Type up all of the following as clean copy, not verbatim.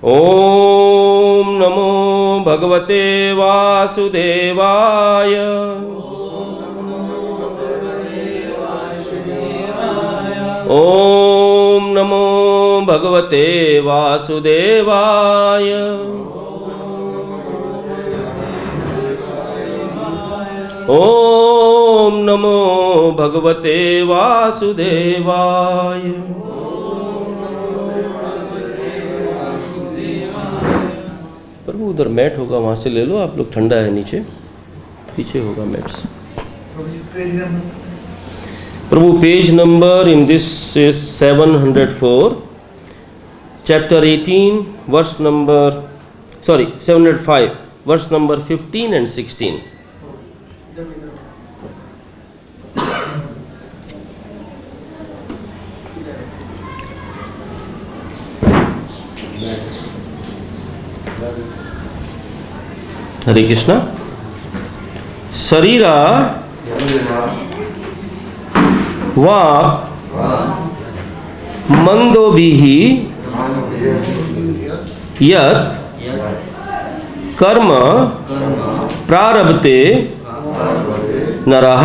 ओम नमो भगवते वासुदेवाय। ओम नमो भगवते वासुदेवाय। ओम नमो भगवते वासुदेवाय। प्रभु उधर मैट होगा, वहाँ से ले लो आप लोग, ठंडा है नीचे, पीछे होगा मैट्स। प्रभु page number in this is 704, chapter 18 verse number 705 verse number 15 and 16। Hare Krishna. शरीरा वाक् मंदोभिः यत् कर्म प्रारभते नरः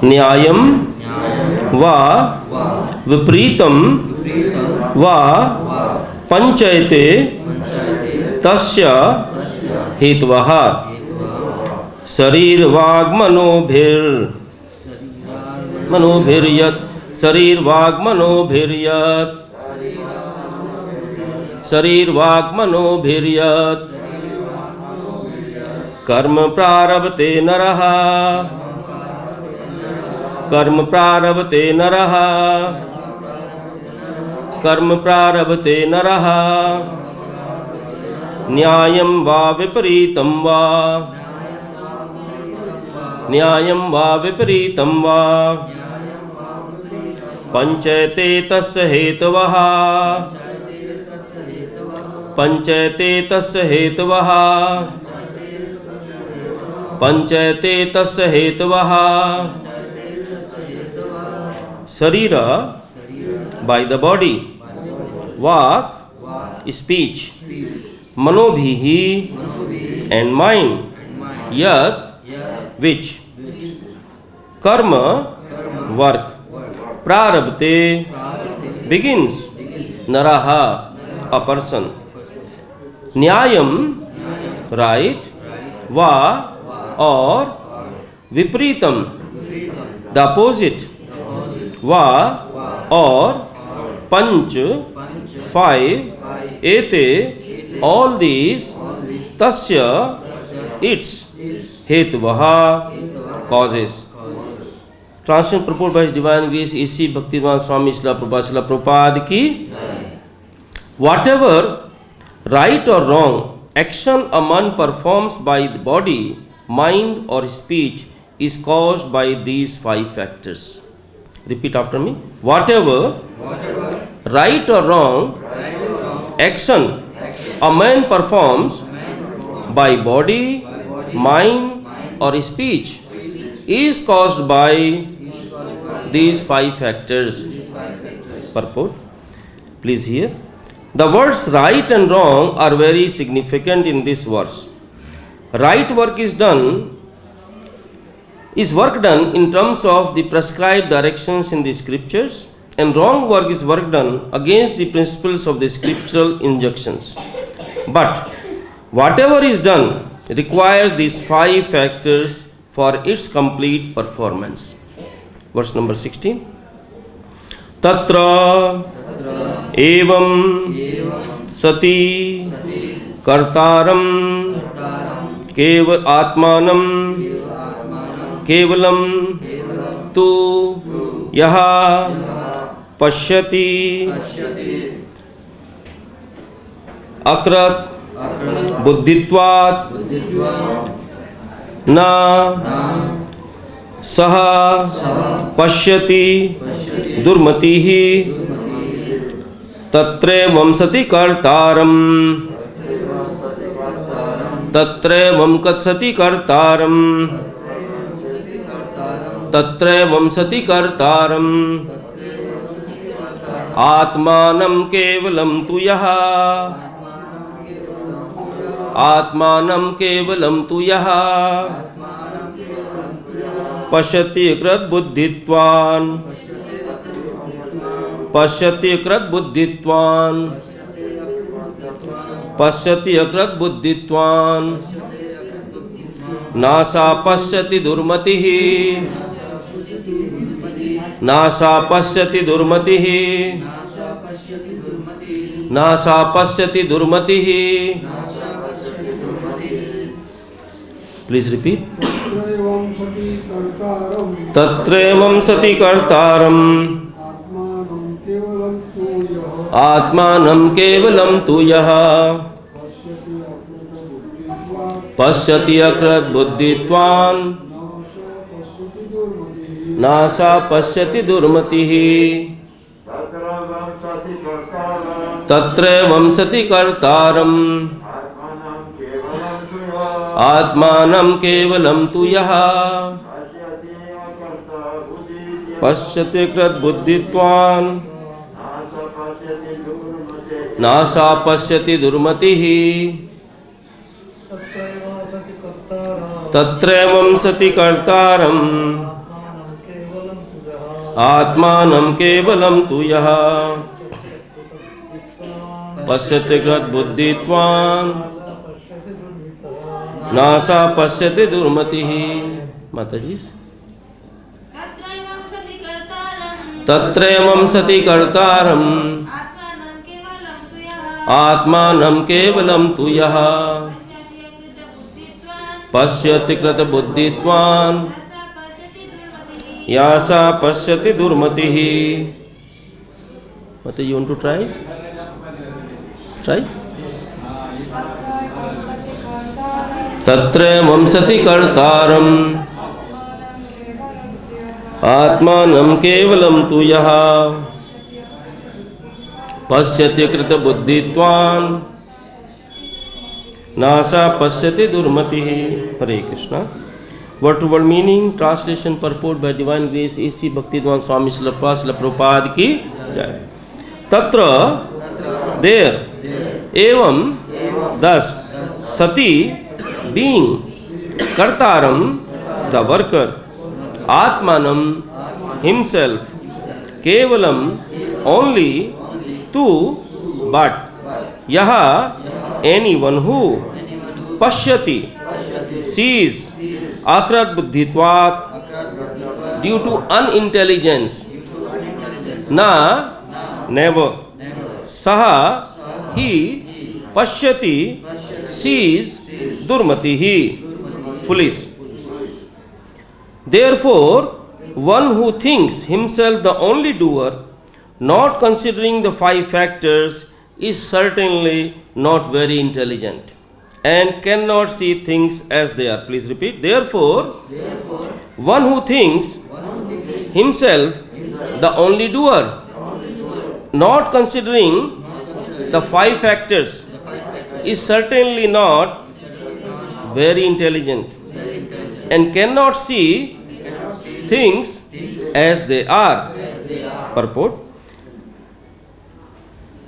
न्यायं वा विपरीतं वा पंचयते तस्य हेतवः। शरीरवाग्मनोभिर्यत् शरीरवाग्मनोभिर्यत् कर्म प्रारभते नरः न्यायं वा विपरीतं वा पंचयते तस्य हेतवः। शरीर by the body, vak speech, manobhihi and mind, yat which, karma work, prarabdhe begins, naraha a person, nyayam right, va or vipritam the opposite, va or panch five, ete all these, tasya its, hetvaha causes। Translation purport by His Divine Grace A.C. Bhaktivedanta Swami Srila Prabhupada ki। Whatever right or wrong action a man performs by the body, mind or speech is caused by these five factors. Repeat after me. Whatever right or wrong action a man performs by body, mind or speech is caused by these five factors. Purport. Please hear. The words right and wrong are very significant in this verse. Right work is work done in terms of the prescribed directions in the scriptures, and wrong work is work done against the principles of the scriptural injunctions. But whatever is done requires these five factors for its complete performance. Verse number 16. Tatra evam sati kartaram keval atmanam kevalam tu yaha pashyati akrat buddhitvat na saha pashyati durmatihi तत्रे वंसति कर्तारम तत्रे वम कत्सति कर्तारम तत्रे वंसति कर्तारम आत्मानं केवलं तु यः आत्मानं केवलं तु यः पश्यति कृतबुद्धित्वान् पश्यति कृतबुद्धित्वान् पश्यति अकृतबुद्धित्वान् नासा पश्यति दुर्मतिः नासा पश्यति दुर्मतिः नासा पश्यति दुर्मतिः. Please repeat. तत्रैवं सति कर्तारम् आत्मानं केवलं तु यः पश्यति अकृतबुद्धित्वान् नासा पश्यति दुर्मतिः. तत्रैवं सति कर्तारम् आत्मानं केवलं तु यः पश्यति कृतबुद्धित्वान् नासा पश्यति दुर्मतिः. तत्रैवं सति कर्तारम् आत्मानं केवलं तु यः पश्यति कृतबुद्धित्वान् नासा पश्यति दुर्मतिः. माताजी. तत्रैवं सति कर्तारम् आत्मानं केवलं तु यः पश्यति कृतबुद्धित्वान् यासा पश्यति दुर्मतिः. Mata, you want to try? Try. तत्रैवं सति कर्तारम् आत्मानं केवलं तु यः पश्यति कृतबुद्धित्वान् नासा पश्यति दुर्मतिः. हरे Krishna. Word to word meaning, translation, purport by divine grace A.C. Bhaktivedanta Swami Srila Prabhupada की जय. तत्र there एवं thus sati being kartaram the worker atmanam himself kevalam only tu but yaha anyone who pashyati sees akrat buddhitvat due to unintelligence na never saha he pashyati sees durmatihi foolish. Therefore one who thinks himself the only doer not considering the five factors is certainly not very intelligent and cannot see things as they are. Please repeat. Therefore one who thinks himself the only doer not considering the five factors is certainly not very intelligent and cannot see things as they are. Purport.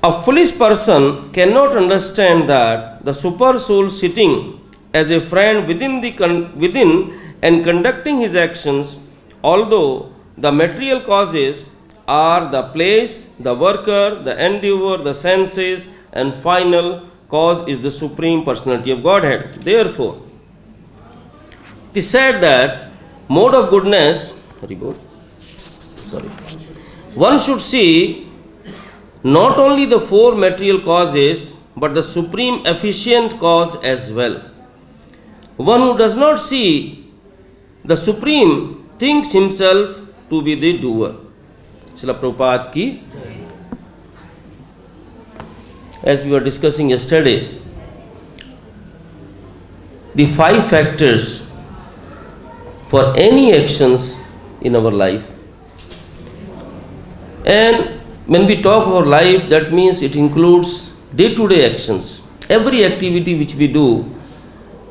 A foolish person cannot understand that the super soul sitting as a friend within and conducting his actions, although the material causes are the place, the worker, the endeavor, the senses, and final cause is the Supreme Personality of Godhead. Therefore, it is said that mode of goodness, one should see not only the four material causes but the supreme efficient cause as well. One who does not see the supreme thinks himself to be the doer. Srila Prabhupada ki. As we were discussing yesterday, the five factors for any actions in our life. And when we talk about life, that means it includes day-to-day actions. Every activity which we do,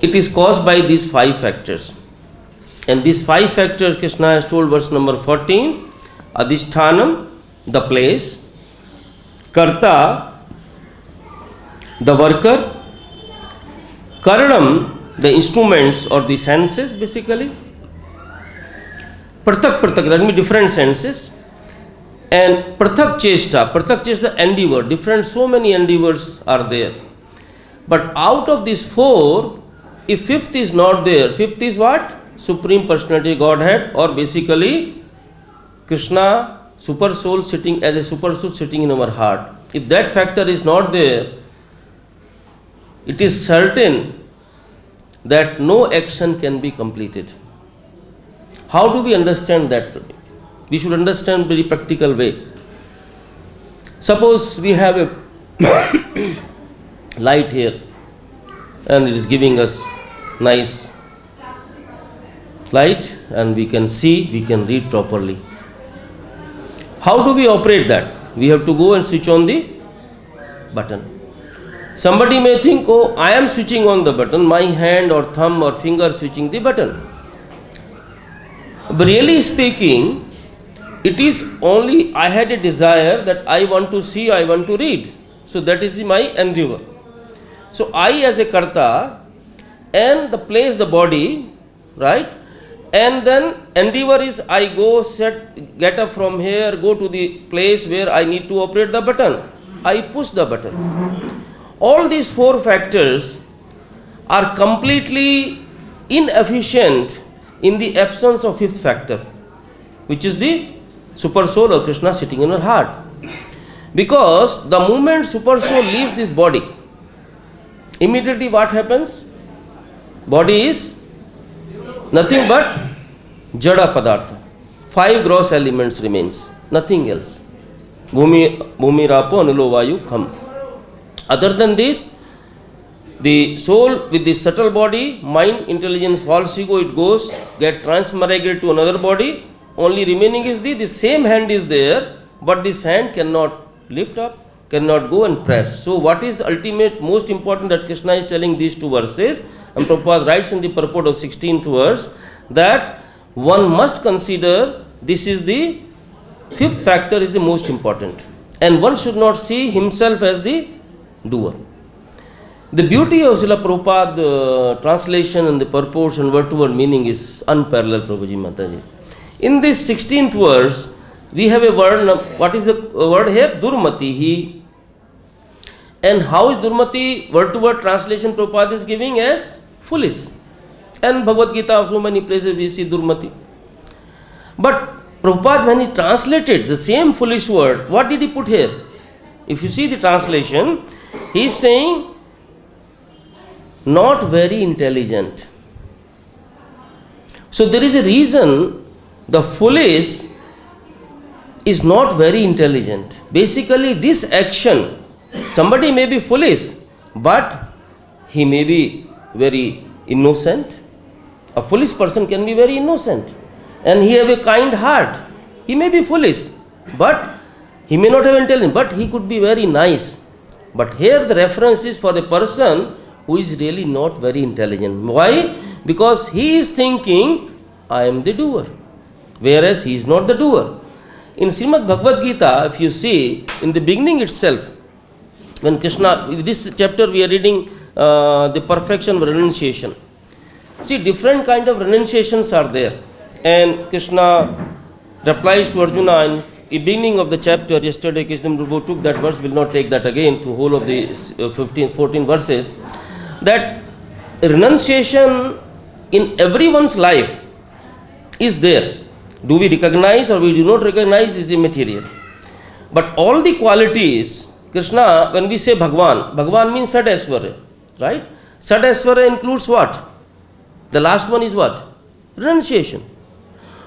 it is caused by these five factors. And these five factors, Krishna has told, verse number 14, Adhishthanam, the place, Karta, the worker, Karanam, the instruments or the senses basically. Pratak, that means different senses. And prathak chesta, endeavor, different, so many endeavors are there. But out of these four, if fifth is not there, fifth is what? Supreme Personality Godhead, or basically Krishna, super soul sitting as a super soul sitting in our heart. If that factor is not there, it is certain that no action can be completed. How do we understand that? We should understand very practical way. Suppose we have a light here and it is giving us nice light and we can see, we can read properly. How do we operate that? We have to go and switch on the button. Somebody may think, oh, I am switching on the button, my hand or thumb or finger switching the button. But really speaking, it is only I had a desire that I want to see, I want to read. So that is my endeavor. So I as a karta and the place, the body, right? And then endeavor is I go, get up from here, go to the place where I need to operate the button. I push the button. All these four factors are completely inefficient in the absence of fifth factor, which is the super soul or Krishna sitting in our heart. Because the moment super soul leaves this body, immediately what happens? Body is nothing but jada padartha. 5 gross elements remains, nothing else. Bhumi, rapo, anilo, vayu, kham. Other than this, the soul with the subtle body, mind, intelligence, false ego, it goes, get transmigrated to another body. Only remaining is the same hand is there, but this hand cannot lift up, cannot go and press. So what is the ultimate, most important that Krishna is telling these two verses? And Prabhupada writes in the purport of 16th verse that one must consider this is the fifth factor is the most important. And one should not see himself as the doer. The beauty of Srila Prabhupada translation and the purports and word to word meaning is unparalleled, Prabhuji Mataji. In this 16th verse, we have a word, what is the word here? Durmati. He. And how is Durmati, word to word translation Prabhupada is giving as foolish. And Bhagavad Gita, so many places we see Durmati. But Prabhupada, when he translated the same foolish word, what did he put here? If you see the translation, he is saying, not very intelligent. So there is a reason the foolish is not very intelligent. Basically, this action, somebody may be foolish, but he may be very innocent. A foolish person can be very innocent. And he have a kind heart. He may be foolish, but he may not have intelligence, but he could be very nice. But here the reference is for the person who is really not very intelligent. Why? Because he is thinking, I am the doer, whereas he is not the doer. In Srimad Bhagavad Gita, if you see, in the beginning itself, when Krishna, this chapter we are reading the perfection of renunciation. See, different kind of renunciations are there. And Krishna replies to Arjuna in the beginning of the chapter. Yesterday Krishna Prabhu took that verse, will not take that again to whole of the 14 verses. That renunciation in everyone's life is there. Do we recognize or we do not recognize is immaterial. But all the qualities, Krishna, when we say Bhagwan, Bhagwan means Sadasvara, right? Sadasvara includes what? The last one is what? Renunciation.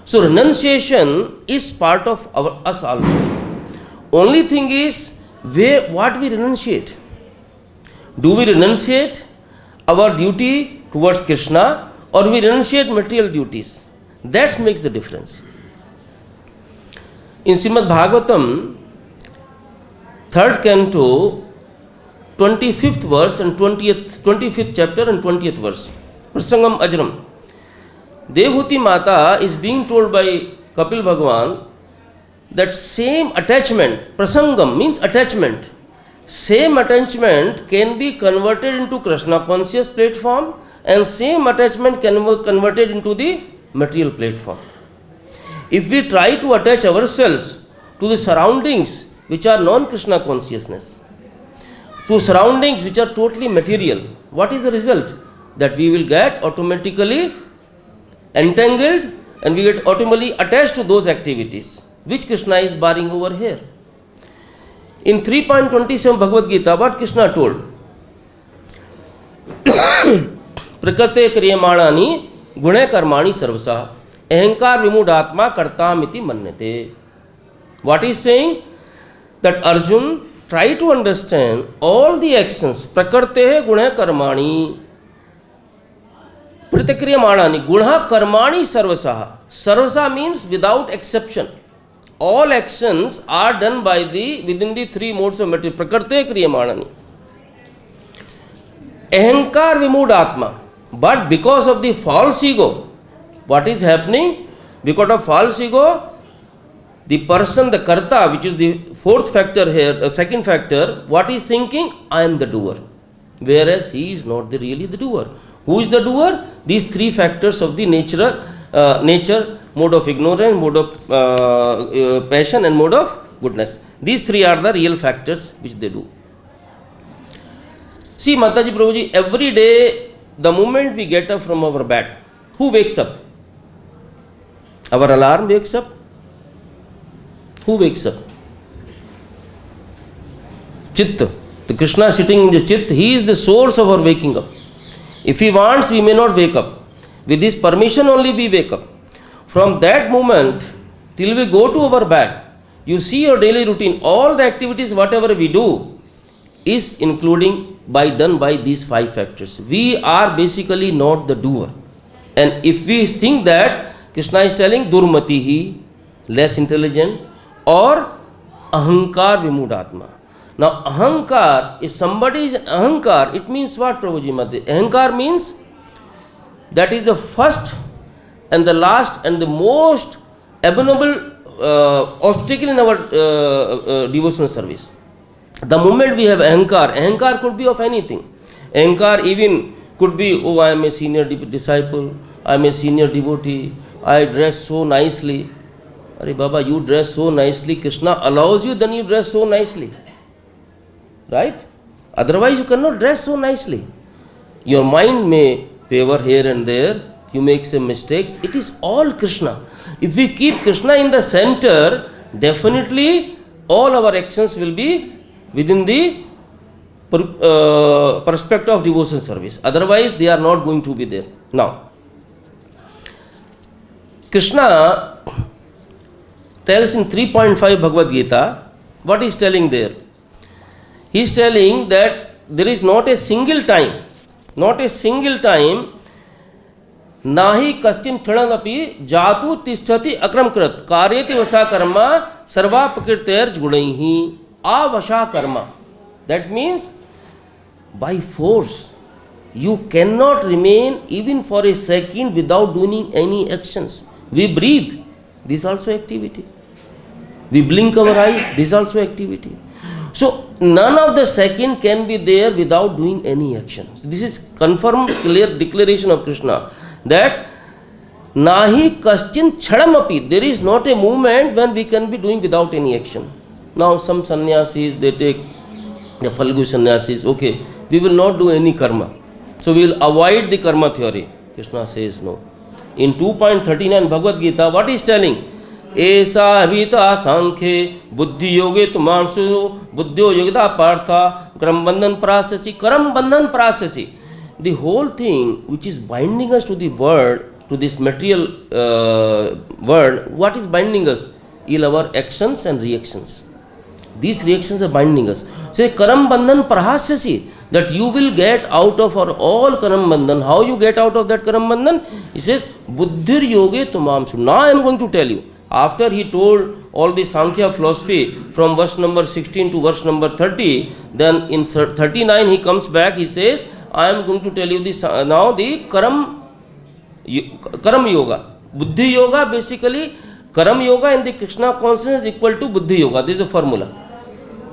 So renunciation is part of us also. Only thing is, what we renunciate. Do we renunciate our duty towards Krishna or we renunciate material duties? That makes the difference. In Srimad Bhagavatam, 3rd canto, 25th verse and 25th chapter and 20th verse, Prasangam Ajram. Devhuti Mata is being told by Kapil Bhagwan that same attachment, Prasangam means attachment, Same attachment can be converted into Krishna conscious platform, and same attachment can be converted into the material platform. If we try to attach ourselves to the surroundings which are non-Krishna consciousness, to surroundings which are totally material, what is the result? That we will get automatically entangled and we get automatically attached to those activities which Krishna is barring over here. In 3.27 Bhagavad Gita, what Krishna told? Prakrite kriyamani gune karmani sarvasa ahankar vimudatma kartamiti manyate. What is saying? That Arjun, try to understand all the actions. Prakrite gune karmani pratikriyamani guna karmani sarvasa. Sarvasa means without exception. All actions are done by within the three modes of material. Prakrite kriyamanani. Ahankar vimudatma. But because of the false ego, what is happening? Because of false ego, the person, the karta, which is the fourth factor here, the second factor, what is thinking? I am the doer. Whereas he is not really the doer. Who is the doer? These three factors of the nature, mode of ignorance, mode of passion, and mode of goodness. These three are the real factors which they do. See, Mataji Prabhuji, every day, the moment we get up from our bed, who wakes up? Our alarm wakes up. Who wakes up? Chitta. The Krishna sitting in the Chitta, he is the source of our waking up. If he wants, we may not wake up. With his permission only we wake up. From that moment till we go to our bed, you see your daily routine, all the activities, whatever we do, is done by these five factors. We are basically not the doer. And if we think that Krishna is telling Durmatihi, less intelligent, or Ahankar Vimudatma. Now Ahankar, if somebody is Ahankar, it means what, Prabhuji Mati? Ahankar means that is the first and the last and the most abominable obstacle in our devotional service. The moment we have Ahankar could be of anything. Ahankar even could be, oh, I am a senior disciple, I am a senior devotee, I dress so nicely. Arey Baba, you dress so nicely, Krishna allows you, then you dress so nicely. Right? Otherwise you cannot dress so nicely. Your mind may waver here and there, you make some mistakes. It is all Krishna. If we keep Krishna in the center, definitely all our actions will be within the perspective of devotion service. Otherwise, they are not going to be there. Now, Krishna tells in 3.5 Bhagavad Gita, what he is telling there? He is telling that there is not a single time, nahi kaschin chadanapi jatu tisthati akramkrat karyeti vasha karma sarva prakirter gunaihi avasha karma. That means by force you cannot remain even for a second without doing any actions. We breathe, this is also activity. We blink our eyes, this is also activity. So none of the second can be there without doing any action. So this is confirmed, clear declaration of Krishna that nahi kaschin chadamapi, there is not a movement when we can be doing without any action. Now some sannyasis, they take the Falgu sannyasis, okay, we will not do any karma. So we will avoid the karma theory. Krishna says no. In 2.39 Bhagavad Gita, what is telling? Esa avita sankhye buddhi yoge tumansu buddhyo yogda partha karam bandhan prasasi. The whole thing which is binding us to the world, to this material world, what is binding us? Is our actions and reactions. These reactions are binding us. Say karam bandhan prahasasi, that you will get out of all karam bandhan. How you get out of that karam bandhan? He says buddhir yoge tumamsu. Now I am going to tell you. After he told all the Sankhya philosophy from verse number 16 to verse number 30, then in 39 he comes back, he says, I am going to tell you this now the Karam Yoga. Buddhi Yoga, basically, Karam Yoga in the Krishna consciousness is equal to Buddhi Yoga. This is a formula.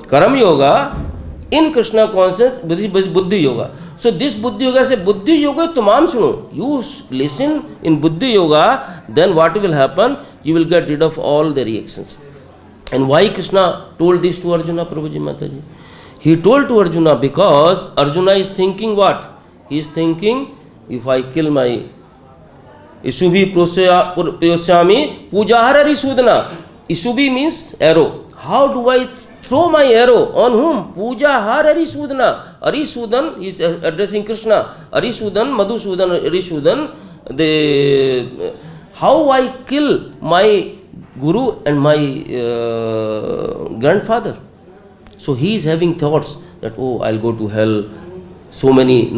Karam Yoga in Krishna consciousness, Buddhi Yoga. So this Buddhi Yoga say, Buddhi Yoga tamam suno. You listen in Buddhi Yoga, then what will happen? You will get rid of all the reactions. And why Krishna told this to Arjuna, Prabhuji Mataji? He told to Arjuna because Arjuna is thinking what? He is thinking, if I kill my Isubhi Prosyami Pujahara Risudana. Isubhi means arrow. How do I throw my arrow? On whom? Pujahara Risudana. Arisudan is addressing Krishna. Arisudan, Madhusudan, Arisudan. How I kill my Guru and my grandfather. So he is having thoughts that, oh, I'll go to hell. So many,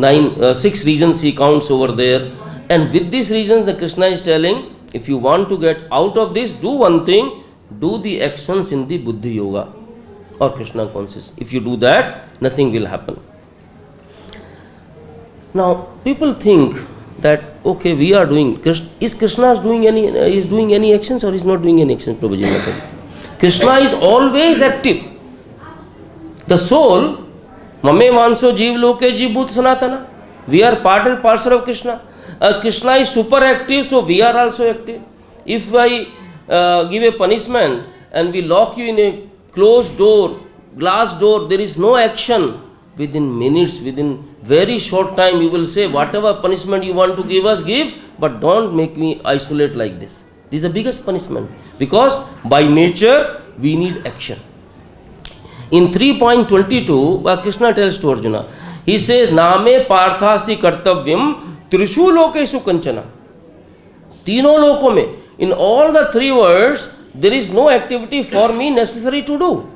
6 reasons he counts over there. And with these reasons, the Krishna is telling, if you want to get out of this, do one thing, do the actions in the Buddhi Yoga or Krishna consciousness. If you do that, nothing will happen. Now, people think that, okay, we are doing, is Krishna doing any actions or is not doing any actions, Prabhuji Mataji? Krishna is always active. The soul, Mame Vanso Jeev Loke Jeev Bhut Sanatana. We are part and parcel of Krishna. Krishna is super active, so we are also active. If I give a punishment and we lock you in a closed door, glass door, there is no action. Within minutes, within very short time, you will say, whatever punishment you want to give us, give, but don't make me isolate like this. This is the biggest punishment. Because by nature, we need action. In 3.22, Krishna tells to Arjuna, he says, Name Parthasti Kartavyam Trishu Lokesu Kanchana. Tino loko mein, in all the 3 words, there is no activity for me necessary to do.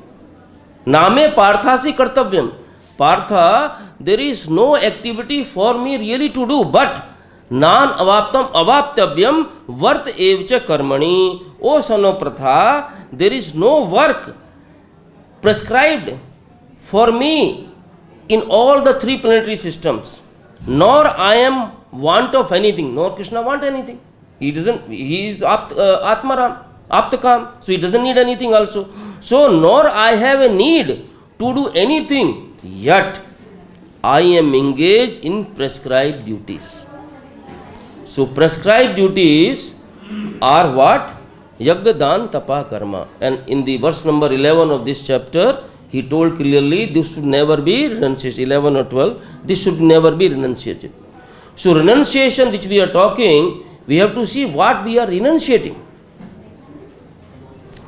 Name Parthasi Kartavyam. Partha, there is no activity for me really to do, but nan avaptam avaptavyam vart evcha karmani. O son of Pratha, there is no work prescribed for me in all the 3 planetary systems, nor I am want of anything, nor Krishna want anything. He is Atmaram, Aptakam, so he doesn't need anything also. So, nor I have a need to do anything, yet I am engaged in prescribed duties. So, prescribed duties are what? Yagya, Dan, Tapa, Karma. And in the verse number 11 of this chapter, he told clearly this should never be renunciated. 11 or 12, this should never be renunciated. So, renunciation which we are talking, we have to see what we are renunciating.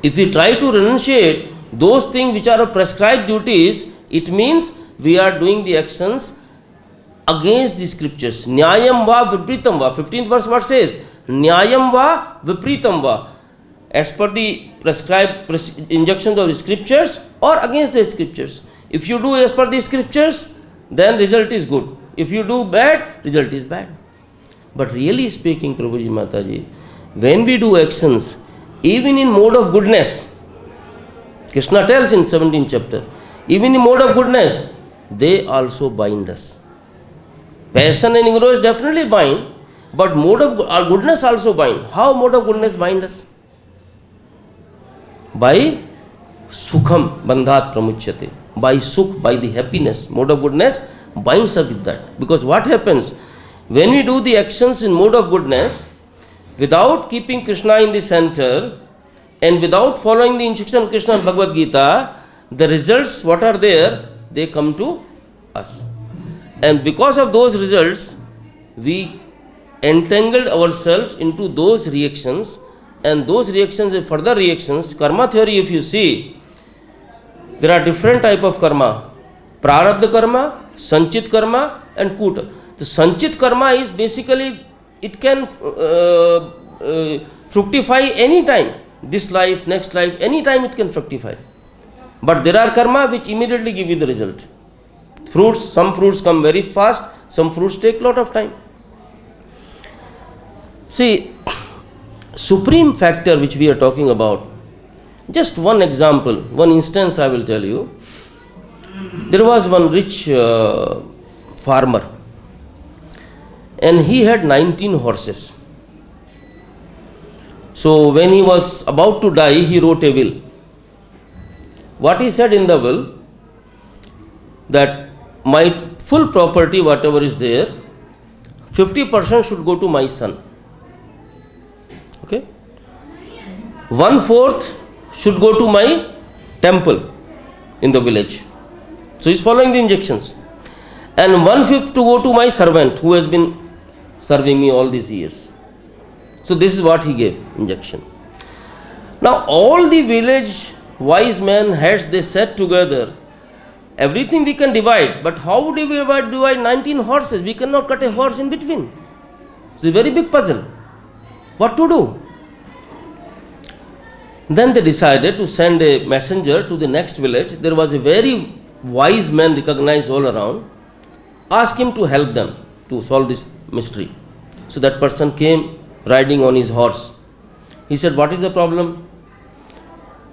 If we try to renunciate those things which are prescribed duties, it means we are doing the actions against the scriptures. Nyayam va vipritam va. 15th verse what says? Nyayam va vipritam va. As per the prescribed injunctions of the scriptures or against the scriptures. If you do as per the scriptures, then result is good. If you do bad, result is bad. But really speaking, Prabhuji Mataji, when we do actions, even in mode of goodness, Krishna tells in 17th chapter, even in mode of goodness, they also bind us. Passion and ignorance definitely bind, but mode of goodness also bind. How mode of goodness bind us? By sukham bandhat pramuchyate. By sukh, by the happiness, mode of goodness binds us with that. Because what happens? When we do the actions in mode of goodness, without keeping Krishna in the center, and without following the instruction of Krishna and Bhagavad Gita, the results, what are there, they come to us. And because of those results, we entangled ourselves into those reactions, and those reactions and further reactions. Karma theory, if you see, there are different type of karma. Prarabdha karma, Sanchit karma and Kuta. The Sanchit karma is basically, it can fructify any time. This life, next life, any time it can fructify. But there are karma which immediately give you the result. Fruits, some fruits come very fast, some fruits take lot of time. See, supreme factor which we are talking about, just one example, one instance I will tell you. There was one rich farmer, and he had 19 horses. So when he was about to die, he wrote a will. What he said in the will, that my full property, whatever is there, 50% should go to my son. Okay? 1/4 should go to my temple in the village. So he's following the injunctions. And 1/5 to go to my servant who has been serving me all these years. So this is what he gave injunction. Now all the village wise men, heads, they sat together. Everything we can divide, but how do we divide 19 horses? We cannot cut a horse in between. It's a very big puzzle. What to do? Then they decided to send a messenger to the next village. There was a very wise man recognized all around. Ask him to help them to solve this mystery. So that person came riding on his horse. He said, what is the problem?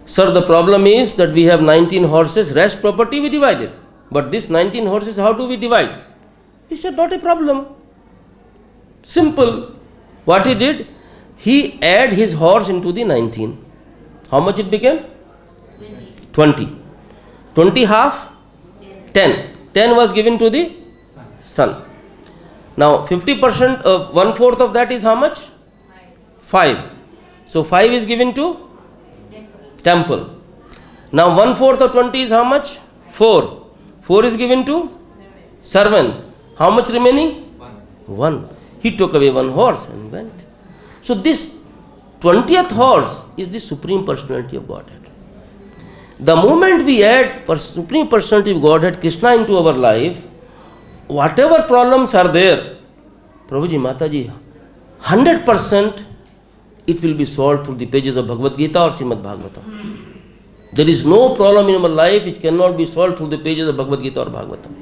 Sir, the problem is that we have 19 horses, rest property we divided. But this 19 horses, how do we divide? He said, not a problem. Simple. What he did? He added his horse into the 19. How much it became? 20. 20 half? 10. 10 was given to the son. Now 50% of 1/4 of that is how much? 5. So 5 is given to temple. Now 1/4 of 20 is how much? 4. 4 is given to servant. How much remaining? 1. He took away 1 horse and went. So this 20th horse is the Supreme Personality of Godhead. The moment we add Supreme Personality of Godhead, Krishna, into our life, whatever problems are there, Prabhuji, Mataji, 100% it will be solved through the pages of Bhagavad Gita or Srimad Bhagavatam. There is no problem in our life which cannot be solved through the pages of Bhagavad Gita or Bhagavatam.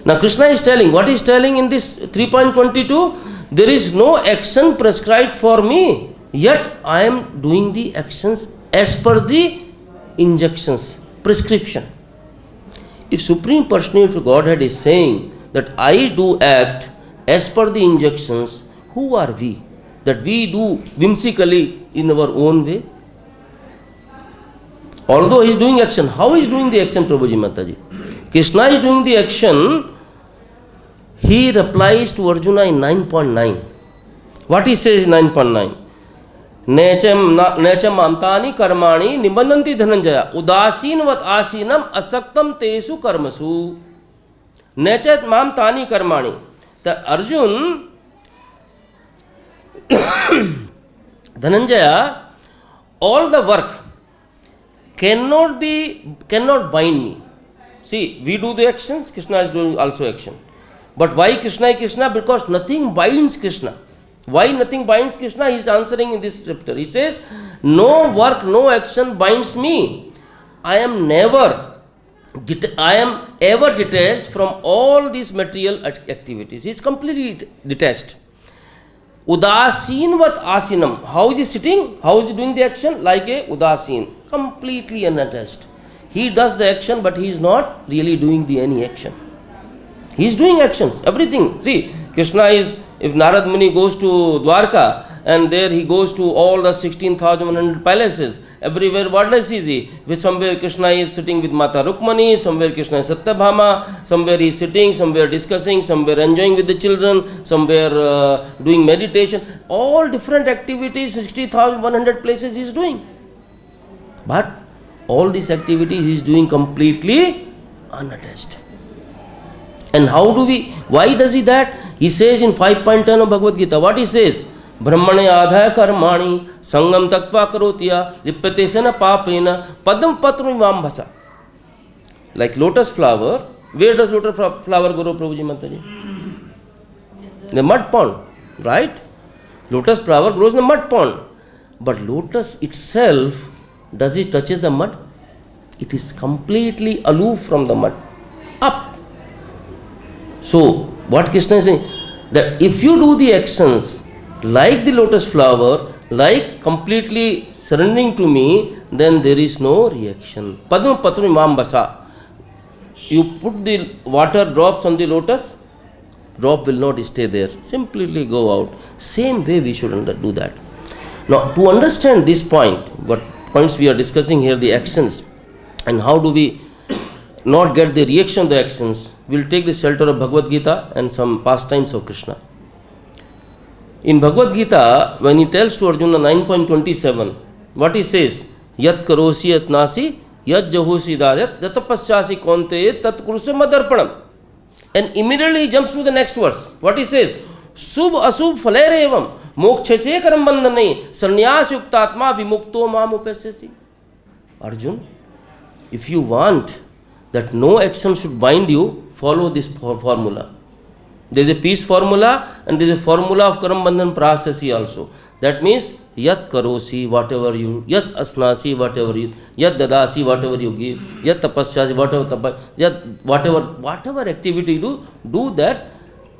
Now Krishna is telling, what he is telling in this 3.22? There is no action prescribed for me, yet I am doing the actions as per the injunctions, prescription. If Supreme Personality of Godhead is saying that I do act as per the injunctions, who are we? That we do whimsically in our own way? Although he is doing action, how is doing the action, Prabhuji Mataji? Krishna is doing the action. He replies to Arjuna in 9.9. What he says in 9.9? Necham amtani karmani nibandanti dhananjaya udasinvat asinam asaktam tesu karmasu. Nechat mamtani karmani. The Arjun, Dhananjaya, all the work cannot bind me. See, we do the actions, Krishna is doing also action. But why Krishna is Krishna? Because nothing binds Krishna. Why nothing binds Krishna? He is answering in this chapter. He says, no work, no action binds me. I am ever detached from all these material activities. He is completely detached. Udasinvat asinam. How is he sitting? How is he doing the action? Like a udasin. Completely unattached. He does the action, but he is not really doing any action. He is doing actions, everything. See, Krishna is, if Narad Muni goes to Dwarka, and there he goes to all the 16,100 palaces, everywhere what does he see? Somewhere Krishna is sitting with Mata Rukmani, somewhere Krishna is Satyabhama, somewhere he is sitting, somewhere discussing, somewhere enjoying with the children, somewhere doing meditation. All different activities, 60,100 places he is doing. But all these activities he is doing completely unattached. And why does he that? He says in 5.10 of Bhagavad Gita, what he says? Brahmane adhaya karmani sangam tattva karotya lipyate sena papena padam patru vambhasa. Like lotus flower, where does lotus flower grow, Prabhuji Mataji? The mud pond, right? Lotus flower grows in the mud pond. But lotus itself, does it touches the mud? It is completely aloof from the mud. Up. So, what Krishna is saying, that if you do the actions like the lotus flower, like completely surrendering to me, then there is no reaction. Padma patru vambhasa. You put the water drops on the lotus, drop will not stay there. Simply go out. Same way we should do that. Now, to understand this point, what points we are discussing here, the actions, and how do we not get the reaction of the actions, will take the shelter of Bhagavad Gita and some pastimes of Krishna. In Bhagavad Gita, when he tells to Arjuna 9.27, what he says, Yat karosi yat nasi, yat jahosi dayat, yatapasyasi konte, tat kurusya madarpanam. And immediately he jumps to the next verse. What he says, Subh asubh falere evam, moksha se karam bandhanai, sannyas yuktatma vimukto mam upasyasi. Arjun, if you want that no action should bind you, follow this formula. There is a peace formula and there is a formula of karam bandhan prasasi also. That means yat karosi, whatever you, yat asnasi, whatever you, yat dadasi, whatever you give, yat tapasyasi, whatever activity you do that,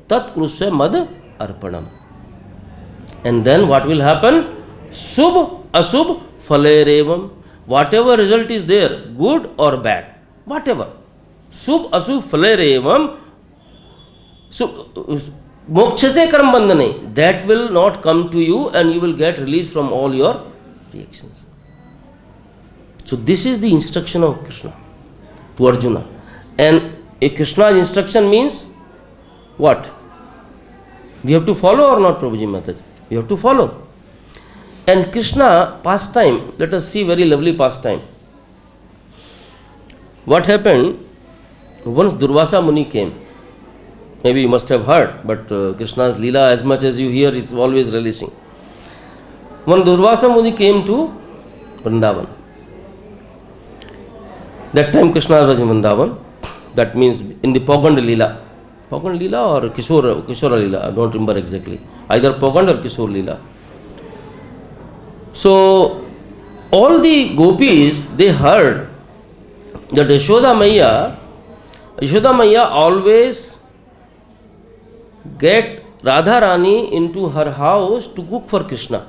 tat krusya mad arpanam. And then what will happen? Subh asubh falerevam. Whatever result is there, good or bad, whatever. Subh asubh falerevam. So, moksha se karam bandhane, that will not come to you and you will get released from all your reactions. So, this is the instruction of Krishna to Arjuna. And a Krishna's instruction means what? We have to follow or not, Prabhuji Mataji? We have to follow. And Krishna pastime, let us see very lovely pastime. What happened? Once Durvasa Muni came. Maybe you must have heard, but Krishna's Leela, as much as you hear, is always releasing. When Durvasa Muni came to Vrindavan, that time Krishna was in Vrindavan, that means in the Pogand Leela. Pogand Leela or Kishora Leela, I don't remember exactly. Either Pogand or Kishore Leela. So, all the gopis, they heard that Yashoda Maiya always get Radha Rani into her house to cook for Krishna.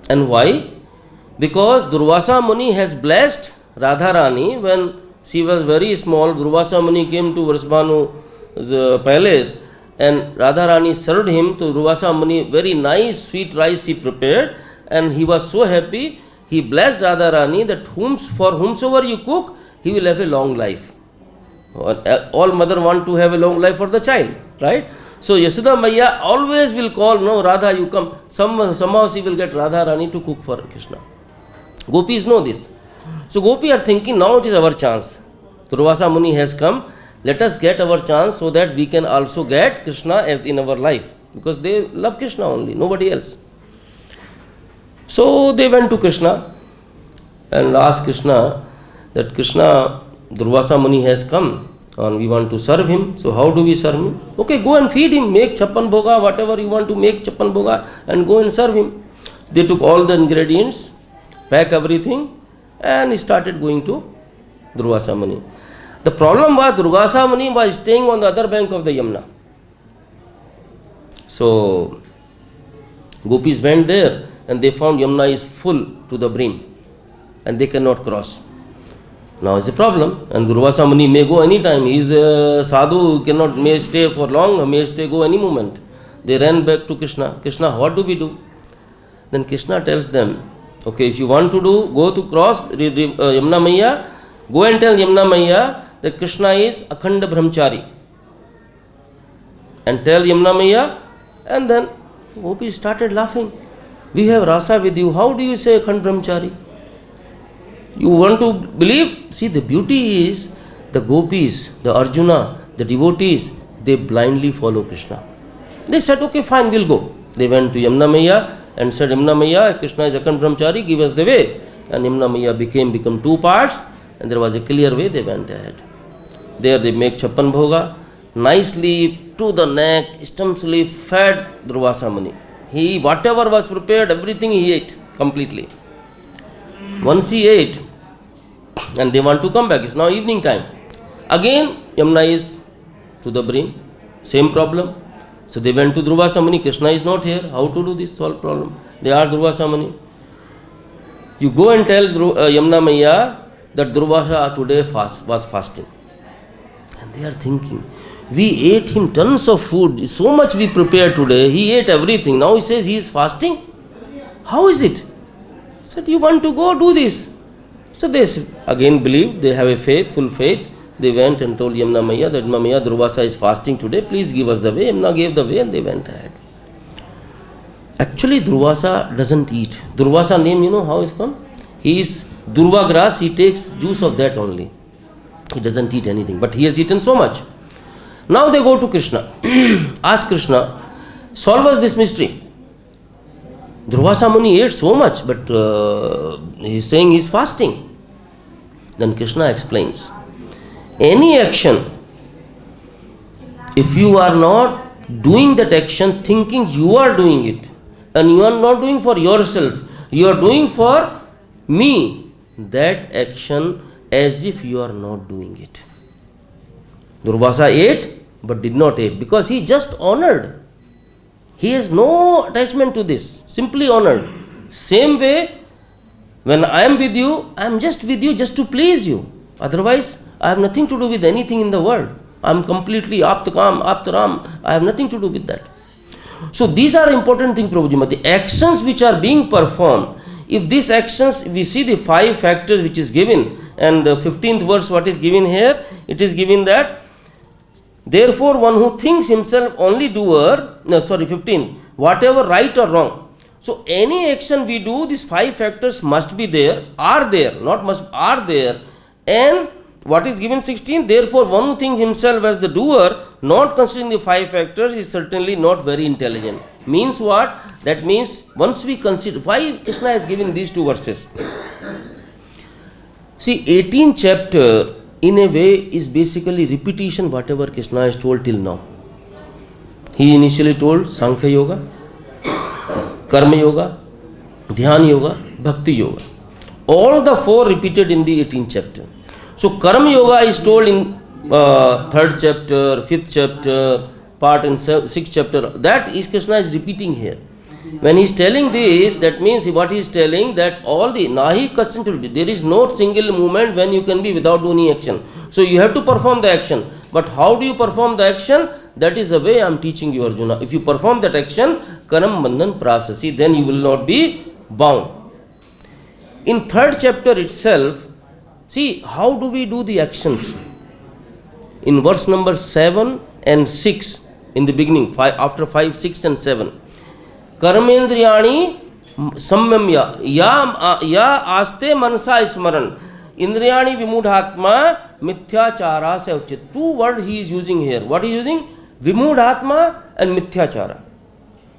And why? Because Durvasa Muni has blessed Radha Rani when she was very small. Durvasa Muni came to Vrishbhanu's palace and Radha Rani served him to Durvasa Muni. Very nice sweet rice he prepared and he was so happy. He blessed Radha Rani that for whomsoever you cook, he will have a long life. All mother want to have a long life for the child, right? So Yashoda Maiya always will call, no, Radha, you come. Somehow she will get Radha Rani to cook for Krishna. Gopis know this. So Gopi are thinking, now it is our chance. Durvasa Muni has come. Let us get our chance so that we can also get Krishna as in our life. Because they love Krishna only, nobody else. So they went to Krishna and asked Krishna that Krishna, Durvasa Muni has come and we want to serve him. So how do we serve him? Okay, go and feed him, make chappan bhoga, whatever you want to make chappan bhoga and go and serve him. They took all the ingredients, pack everything and started going to Durvasa Muni. The problem was Durvasa Muni was staying on the other bank of the Yamuna. So gopis went there and they found Yamuna is full to the brim and they cannot cross. Now is a problem, and Durvasa Muni may go anytime. He is a sadhu, may stay for long, may go any moment. They ran back to Krishna. Krishna, what do we do? Then Krishna tells them, okay, if you want to go to cross Yamuna Maiya, go and tell Yamuna Maiya that Krishna is Akhanda Brahmachari. And tell Yamuna Maiya, and then Gopi started laughing. We have rasa with you. How do you say Akhanda Brahmachari? You want to believe? See, the beauty is the gopis, the Arjuna, the devotees, they blindly follow Krishna. They said, okay, fine, we'll go. They went to Yamuna Maiya and said, Yamuna Maiya, Krishna is Akhanda Brahmachari, give us the way. And Yamuna Maiya become two parts and there was a clear way, they went ahead. There they make chappan bhoga, nicely to the neck, stumsly fed Durvasa Muni. He, whatever was prepared, everything he ate completely. Once he ate, and they want to come back. It's now evening time. Again, Yamuna is to the brim. Same problem. So they went to Durvasa Muni. Krishna is not here. How to do this solve problem? They are Durvasa Muni. You go and tell Yamuna Maiya that Durvasa today was fasting. And they are thinking, we ate him tons of food. So much we prepared today. He ate everything. Now he says he is fasting. How is it? Said, you want to go do this. So they again believed, they have a faith, full faith. they went and told Yamuna Maiya that Maiya, Durvasa is fasting today, please give us the way. Yamuna gave the way and they went ahead. Actually, Durvasa doesn't eat. Durvasa name, you know how it's come? He is Durva grass, he takes juice of that only. He doesn't eat anything, but he has eaten so much. Now they go to Krishna. Ask Krishna, solve us this mystery. Durvasa Muni ate so much, but he is saying he is fasting. Then Krishna explains, any action, if you are not doing that action thinking you are doing it, and you are not doing for yourself, you are doing for me, that action as if you are not doing it. Durvasa ate but did not eat because he just honored. He has no attachment to this, simply honored. Same way, when I am with you, I am just with you just to please you. Otherwise, I have nothing to do with anything in the world. I am completely aptakam, aptaram. I have nothing to do with that. So these are important things, Prabhuji. The actions which are being performed, if these actions, we see the 5 factors which is given, and the 15th verse what is given here, it is given that, therefore one who thinks himself only doer, 15, whatever right or wrong. So any action we do, these 5 factors must be there, are there, not must, are there. And what is given 16, therefore one who thinks himself as the doer, not considering the 5 factors, is certainly not very intelligent. Means what? That means once we consider, why Krishna has given these 2 verses? See, 18th chapter in a way is basically repetition whatever Krishna has told till now. He initially told Sankhya Yoga, Karma Yoga, Dhyana Yoga, Bhakti Yoga. All the 4 repeated in the 18th chapter. So Karma Yoga is told in 3rd chapter, 5th chapter, part in 6th chapter. That is Krishna is repeating here. When he is telling this, that means what he is telling, that all the nahi kachan, there is no single moment when you can be without doing any action. So you have to perform the action. But how do you perform the action? That is the way I am teaching you, Arjuna. If you perform that action, karam bandhan prasasi, then you will not be bound. In 3rd chapter itself, see how do we do the actions. In verse number 7 and 6, in the beginning, after 5, 6 and 7. Karmendriyani samyamya ya aste manasa smaran indriyani vimudhatma mithyachara se uchit. 2 words he is using here. What he is using? Vimudhatma and mithyachara.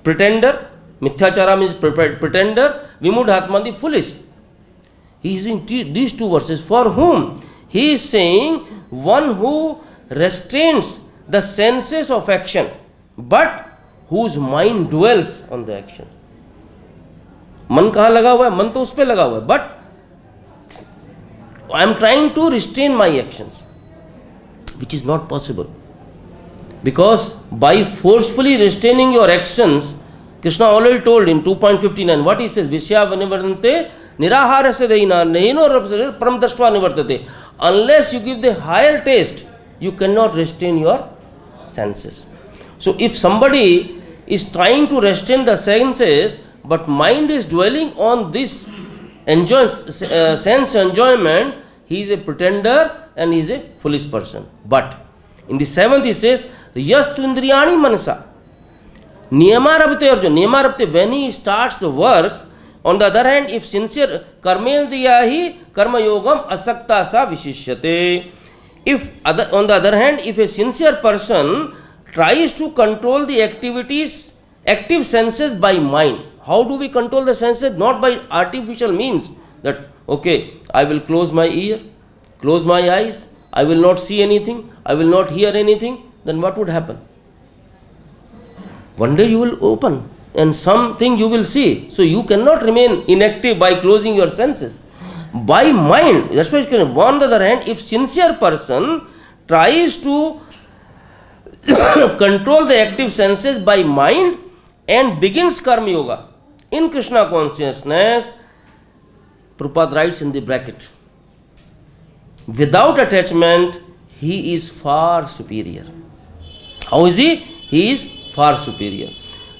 Pretender, mithyachara means pretender, vimudhatma the foolish. He is using these 2 verses. For whom? He is saying one who restrains the senses of action, but whose mind dwells on the action. मन कहाँ लगा हुआ है? मन तो उस पे लगा हुआ है. But I am trying to restrain my actions, which is not possible. Because by forcefully restraining your actions, Krishna already told in 2.59, what he says, Vishya vanivarante niraharasya deina nehino param dashtva nivartate. Unless you give the higher taste, you cannot restrain your senses. So if somebody is trying to restrain the senses, but mind is dwelling on this sense enjoyment, he is a pretender and he is a foolish person. But in the 7th he says, Yastu indriyani manasa niyamarabte arjuna. Niyamarabte, when he starts the work. On the other hand, if sincere karmendriyahi karma yogam asakta sa vishishyate. If on the other hand, if a sincere person tries to control the activities, active senses by mind. How do we control the senses? Not by artificial means. That, okay, I will close my ear, close my eyes, I will not see anything, I will not hear anything. Then what would happen? One day you will open and something you will see. So you cannot remain inactive by closing your senses. By mind, that's why it's going. On the other hand, if sincere person tries to control the active senses by mind and begins karma yoga in Krishna consciousness, Prabhupada writes in the bracket, without attachment, he is far superior. How is he? He is far superior.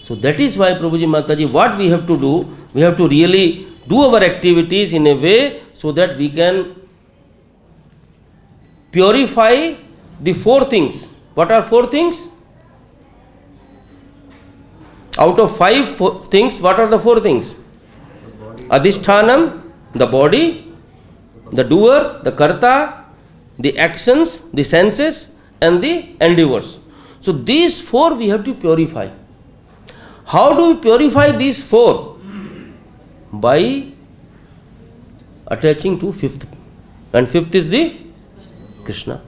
So that is why, Prabhuji Mataji, what we have to do, we have to really do our activities in a way so that we can purify the four things. What are four things? Out of things, what are the four things? Adhishthanam, the body, the doer, the karta, the actions, the senses, and the endeavors. So these four we have to purify. How do we purify these four? By attaching to fifth. And fifth is the Krishna.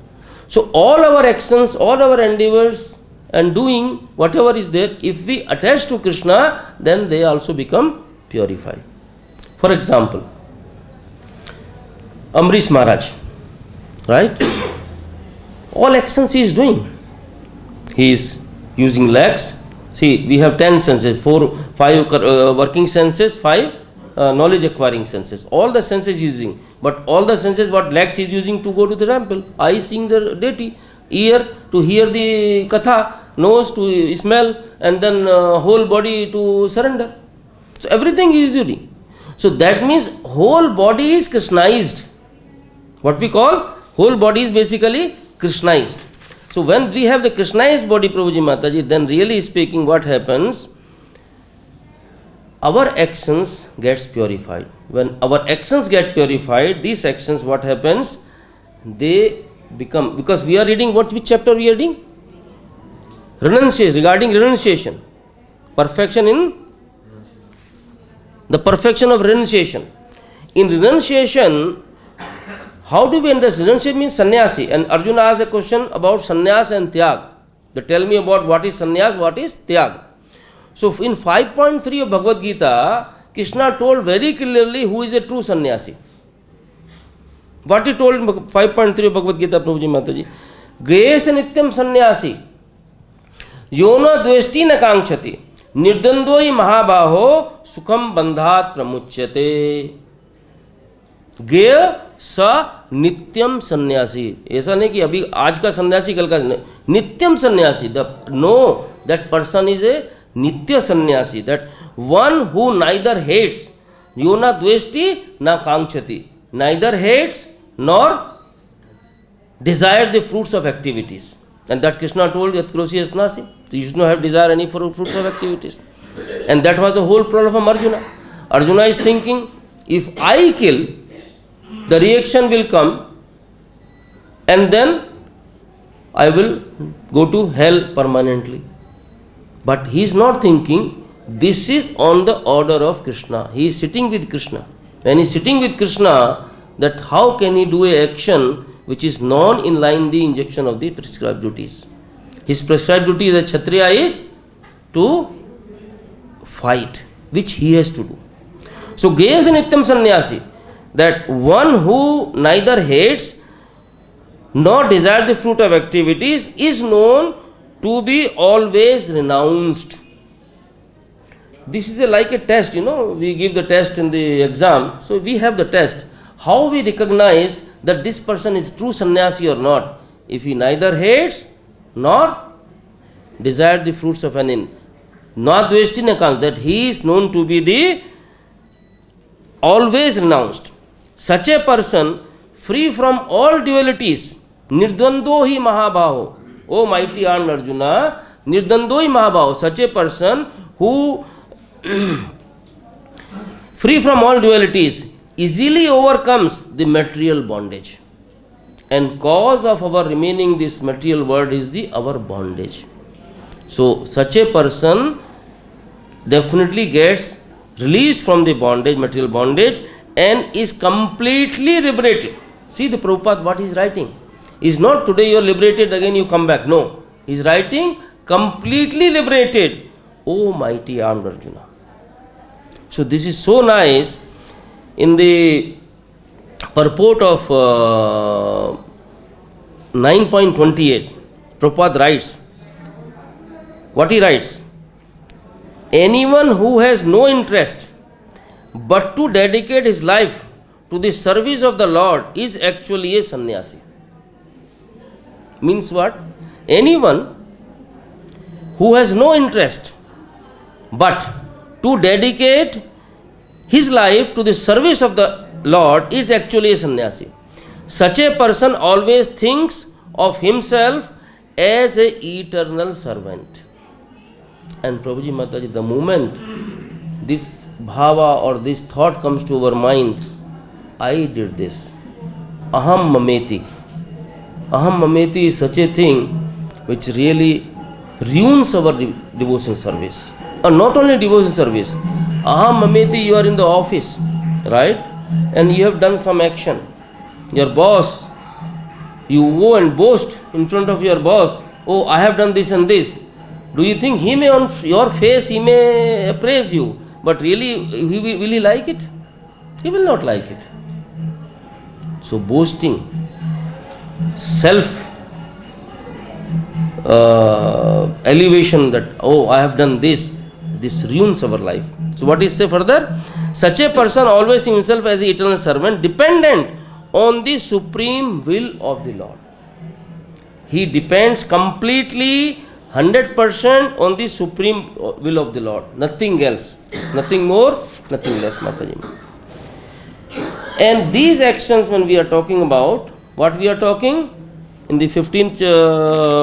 So all our actions, all our endeavors and doing whatever is there, if we attach to Krishna, then they also become purified. For example, Amrish Maharaj, right? All actions he is doing. He is using legs. See, we have 10 senses, 5 working senses, 5 knowledge acquiring senses. All the senses using, but all the senses what legs he is using to go to the temple. Eye seeing the deity, ear to hear the katha, nose to smell, and then whole body to surrender. So everything he is using. So that means whole body is Krishnaized. What we call whole body is basically Krishnaized. So when we have the Krishnaized body, Prabhuji Mataji, then really speaking what happens? Our actions gets purified. When our actions get purified, these actions what happens? They become, because we are reading which chapter we are reading? Renunciation, regarding renunciation. Perfection in the perfection of renunciation. In renunciation, how do we understand? Renunciation means sannyasi. And Arjuna asked a question about sannyas and tyag. They tell me about what is sannyas, what is tyag. So in 5.3 of Bhagavad Gita, Krishna told very clearly who is a true sannyasi. What he told in 5.3 of Bhagavad Gita, Prabhuji Mataji? Gayesa nityam sannyasi, yona dveshti na kankshati, nirdandoi mahabaho, sukham bandhat pramuchyate. Gaya sa nityam sannyasi. ऐसा नहीं कि अभी आज का सन्यासी कल का नहीं. नित्यम सन्यासी. No, that person is a nitya sannyasi. That one who neither hates, yona dveshti na kankshati, neither hates nor desire the fruits of activities. And that Krishna told Yat Krosi Asnasi. So you should not have desire any fruits of activities. And that was the whole problem of Arjuna. Arjuna is thinking, if I kill, the reaction will come and then I will go to hell permanently. But he is not thinking, this is on the order of Krishna. He is sitting with Krishna. When he is sitting with Krishna, that how can he do a action which is non in line the injection of the prescribed duties? His prescribed duty as a Kshatriya is to fight, which he has to do. So, Gayasa Nityam Sannyasi, that one who neither hates nor desires the fruit of activities is known to be always renounced. This is like a test, we give the test in the exam. So, we have the test. How we recognize that this person is true sannyasi or not? If he neither hates nor desires the fruits of an not dveshti na kank, that he is known to be the always renounced. Such a person, free from all dualities, nirdvando hi mahabaho. O mighty armed Arjuna, nirdvando hi mahabaho. Such a person who, free from all dualities, easily overcomes the material bondage. And cause of our remaining this material world is our bondage. So, such a person definitely gets released from the bondage, material bondage, and is completely liberated. See the Prabhupada, what he is writing. Is not today you are liberated, again you come back. No. He is writing completely liberated. O mighty armed Arjuna. So this is so nice. In the purport of 9.28, Prabhupada writes, what he writes? Anyone who has no interest but to dedicate his life to the service of the Lord is actually a sannyasi. Means what? Anyone who has no interest but to dedicate his life to the service of the Lord is actually a sannyasi. Such a person always thinks of himself as a eternal servant. And Prabhuji Mataji, the moment this bhava or this thought comes to our mind, I did this. Aham mameti. Aham mameti is such a thing which really ruins our devotion service. Or not only devotion service. Aham mameti, you are in the office, right? And you have done some action. Your boss, you go and boast in front of your boss, oh, I have done this and this. Do you think he may on your face, he may praise you, but really, will he like it? He will not like it. So boasting, self elevation that, oh, I have done this ruins our life. So what is say further? Such a person always thinks himself as the eternal servant, dependent on the supreme will of the Lord. He depends completely 100% on the supreme will of the Lord. Nothing else. Nothing more, nothing less, Mataji. And these actions, when we are talking about, what we are talking? In the 15th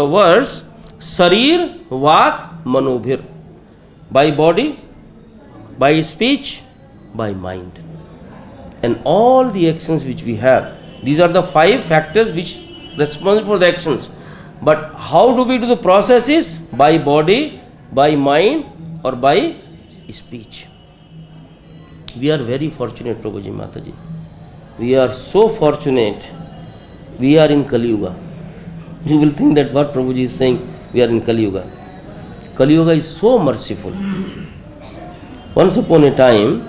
verse, Sarir, Vak, Manobhir. By body, by speech, by mind. And all the actions which we have, these are the 5 factors which responsible for the actions. But how do we do the processes? By body, by mind, or by speech. We are very fortunate, Prabhuji Mataji. We are so fortunate. We are in Kali Yuga. You will think that what Prabhuji is saying, we are in Kali Yuga. Kali Yuga is so merciful. Once upon a time,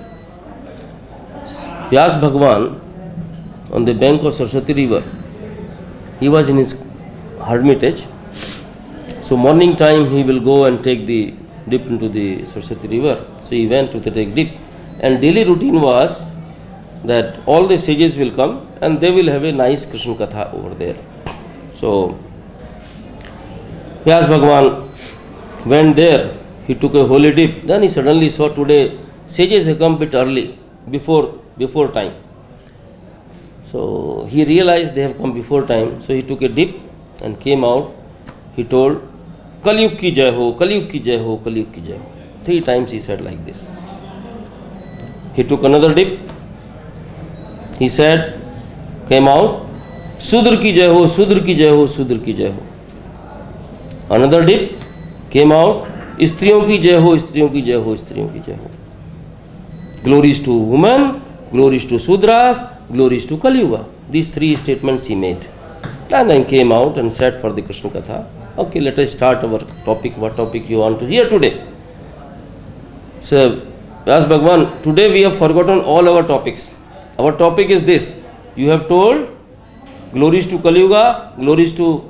Vyas Bhagwan, on the bank of Saraswati river, he was in his hermitage. So morning time he will go and take the dip into the Saraswati river. So he went to take dip. And daily routine was that all the sages will come and they will have a nice Krishna Katha over there. So Vyas Bhagwan went there, he took a holy dip. Then he suddenly saw today sages have come a bit early, before time. So he realized they have come before time. So he took a dip and came out. He told, Kaliyug ki jai ho, Kaliyug ki jai ho, Kaliyug ki jai ho. 3 times he said like this. He took another dip. He said, came out, Sudra ki jai ho, Sudra ki jai ho, Sudra ki jai ho. Another dip, came out, Istriyon ki jai ho, Istriyon ki jai ho, Istriyon ki jai ho. Glories to women, glories to Sudras, glories to Kali Yuga. These 3 statements he made. And then came out and said for the Krishna Katha, okay, let us start our topic. What topic you want to hear today? So, Vyas Bhagwan, today we have forgotten all our topics. Our topic is this. You have told glories to Kali Yuga, glories to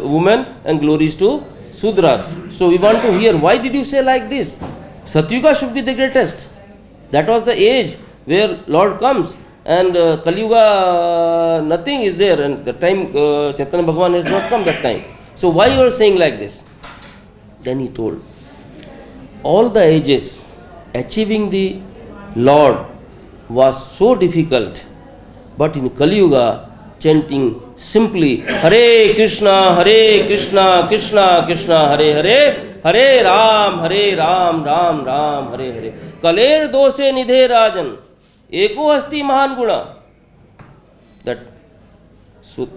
women, and glories to Sudras. So we want to hear, why did you say like this? Satyuga should be the greatest. That was the age where Lord comes, and Kali Yuga, nothing is there, and the time Chaitanya Bhagavan has not come that time. So why you are saying like this? Then he told, all the ages achieving the Lord was so difficult, but in Kali Yuga, chanting simply Hare Krishna, Krishna Krishna, Hare Hare, Hare Ram, Ram Ram, Hare Hare. Kaler dose nidhe rajan, eko hasti mahan guna. That Sud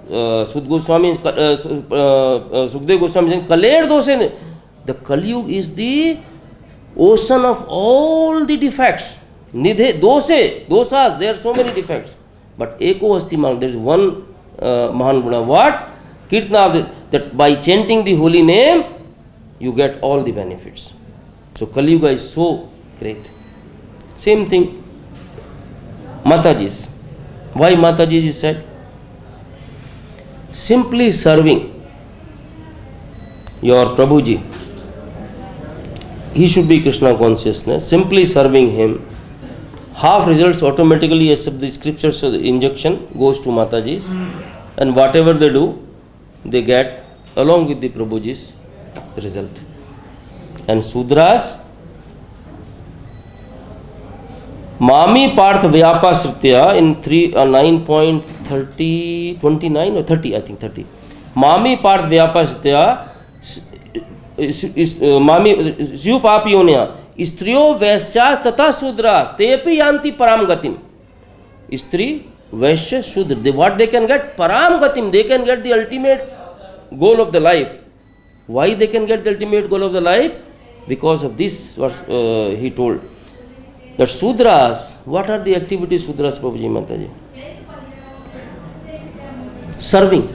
Goswami, Sukdev Goswami saying, Kaler dose, the Kali Yuga is the ocean of all the defects. Nidhe, dosas, there are so many defects. But eko hasti mahan, there is one mahan guna. What? Kirtana, that by chanting the holy name, you get all the benefits. So Kali Yuga is so great. Same thing, Matajis. Why Matajis you said? Simply serving your Prabhuji. He should be Krishna consciousness. Simply serving him. Half results automatically, as the scriptures, so the injection goes to Matajis. And whatever they do, they get along with the Prabhuji's result. And Sudras, Mami Parth Vyapa Sritya in 9.3 30, 29 or 30, I think 30. Mami part vyapasthya मामी स्यु पापयोन्या स्त्रियो वैश्या तथा शूद्रास तेपि यान्ति पराम गतिम. स्त्री वैश्य शूद्र, what they can get? Param gatim. They can get the ultimate goal of the life. Why they can get the ultimate goal of the life? Because of this verse he told that Sudras, what are the activities Sudras, Prabhuji Mataji? Serving.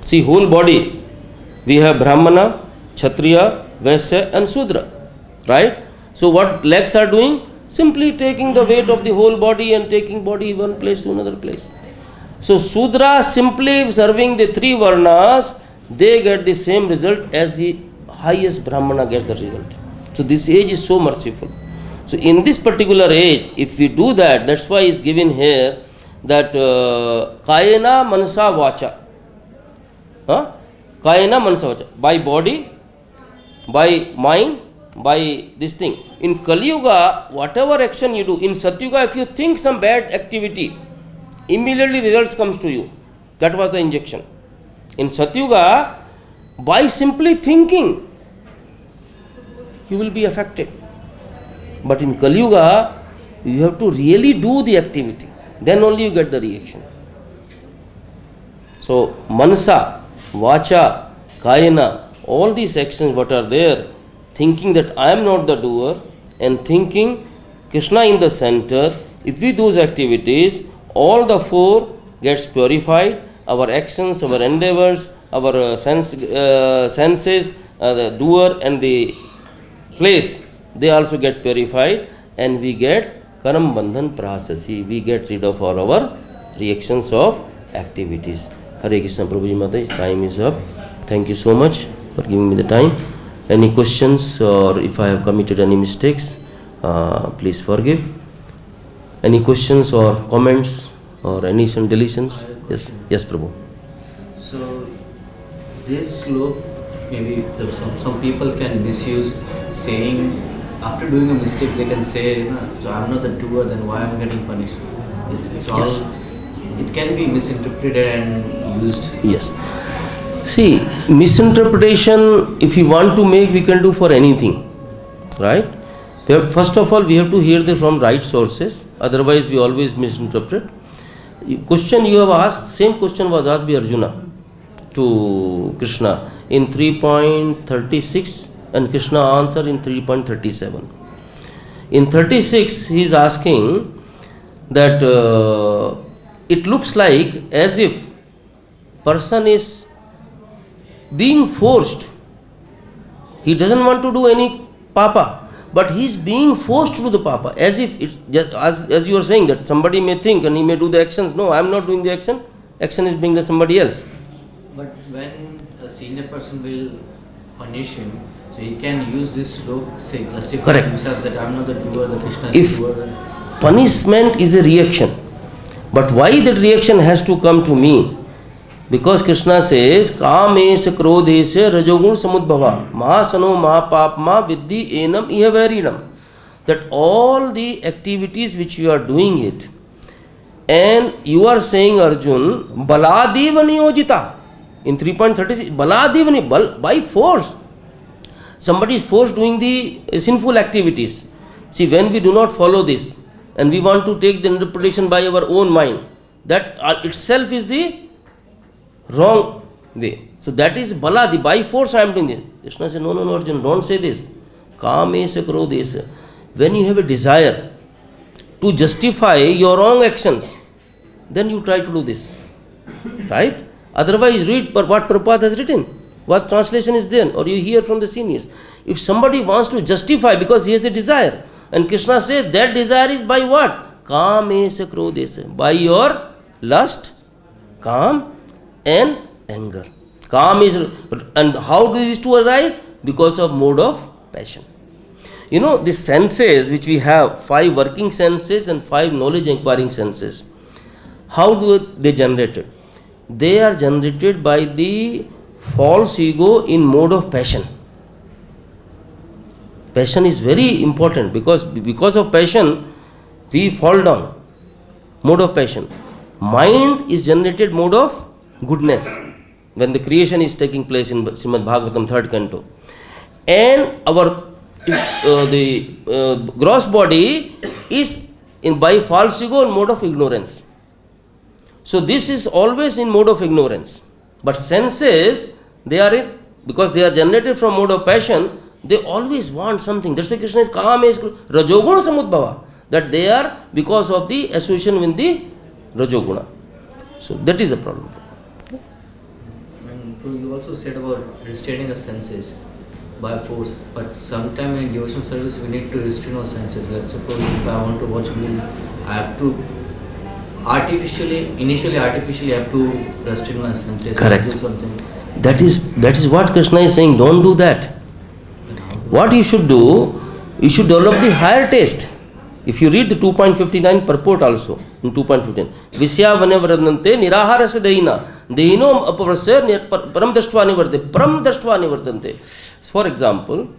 See, whole body we have Brahmana, Kshatriya, Vaishya and Sudra, right? So what legs are doing? Simply taking the weight of the whole body and taking body one place to another place. So Sudra simply serving the three varnas, they get the same result as the highest Brahmana gets the result. So this age is so merciful. So in this particular age, if we do that, that's why it's given here that Kayena Manasa Vacha. Kayena Manasa Vacha. By body, by mind, by this thing. In Kali Yuga, whatever action you do, in Satyuga, if you think some bad activity, immediately results comes to you. That was the injection. In Satyuga, by simply thinking, you will be affected. But in Kali Yuga, you have to really do the activity. Then only you get the reaction. So, Manasa, Vacha, Kayana, all these actions what are there, thinking that I am not the doer and thinking Krishna in the center, if we do those activities, all the four gets purified, our actions, our endeavors, our senses, the doer and the place, they also get purified and we get Karam Bandhan Prasasi, we get rid of all our reactions of activitis. Hare Krishna Prabhuji Mataji, time is up. Thank you so much for giving me the time. Any questions or if I have committed any mistakes, please forgive. Any questions or comments or additions, deletions? Yes, yes, Prabhu. So this slope, maybe some people can misuse saying after doing a mistake they can say, so I'm not the doer, then why am I getting punished? It's all, yes. It can be misinterpreted and used. Yes. See, misinterpretation, if we want to make, we can do for anything, right? First of all, we have to hear this from right sources, otherwise we always misinterpret. Question you have asked, same question was asked by Arjuna to Krishna in 3.36 and Krishna answered in 3.37. In 36, he is asking that it looks like as if person is being forced. He doesn't want to do any papa, but he is being forced to do the papa. As if, as you are saying that somebody may think and he may do the actions. No, I am not doing the action. Action is being done somebody else. But when a senior person will punish him, so he can use this slope, say, justify Correct. himself that I am not the doer, the Krishna is If the doer. punishment is a reaction, but why that reaction has to come to me? Because Krishna says, Kamesha krodesha rajogun samudbhava mahasano mahapapma vidhi enam ihaverinam. That all the activities which you are doing it, and you are saying, Arjun, baladeva niyojita. In 3.36, baladeva by force. Somebody is forced doing the sinful activities. See, when we do not follow this, and we want to take the interpretation by our own mind, that itself is the wrong way. So that is baladi, by force I am doing this. Krishna said, no, Arjun, don't say this. Kamesha krodesha. When you have a desire to justify your wrong actions, then you try to do this. Right? Otherwise, read what Prabhupada has written, what translation is there, or you hear from the seniors. If somebody wants to justify because he has a desire, and Krishna says that desire is by what? Kamesha krodesha. By your lust, kam, and anger. Calm is, and how do these two arise? Because of mode of passion. You know, the senses which we have, 5 working senses and 5 knowledge acquiring senses. How do they generated? They are generated by the false ego in mode of passion. Passion is very important because of passion we fall down. Mode of passion. mind is generated mode of goodness when the creation is taking place in Srimad Bhagavatam 3rd canto. And our gross body is by false ego in mode of ignorance. So this is always in mode of ignorance. But senses, they are because they are generated from mode of passion, they always want something. That's why Krishna is Kama is Rajoguna Samudbhava. That they are because of the association with the Rajoguna. So that is the problem. And you also said about restraining the senses by force, but sometime in devotional service we need to restrain our senses. Like suppose if I want to watch a movie, I have to initially artificially have to restrain my senses. Correct. Do something. That is what Krishna is saying. Don't do that. What you should do, you should develop the higher taste. If you read the 2.59 purport also, in 2.15, Visya vanevradante niraharasa dehina dehino apavrasya param dashtva nivardante. For example,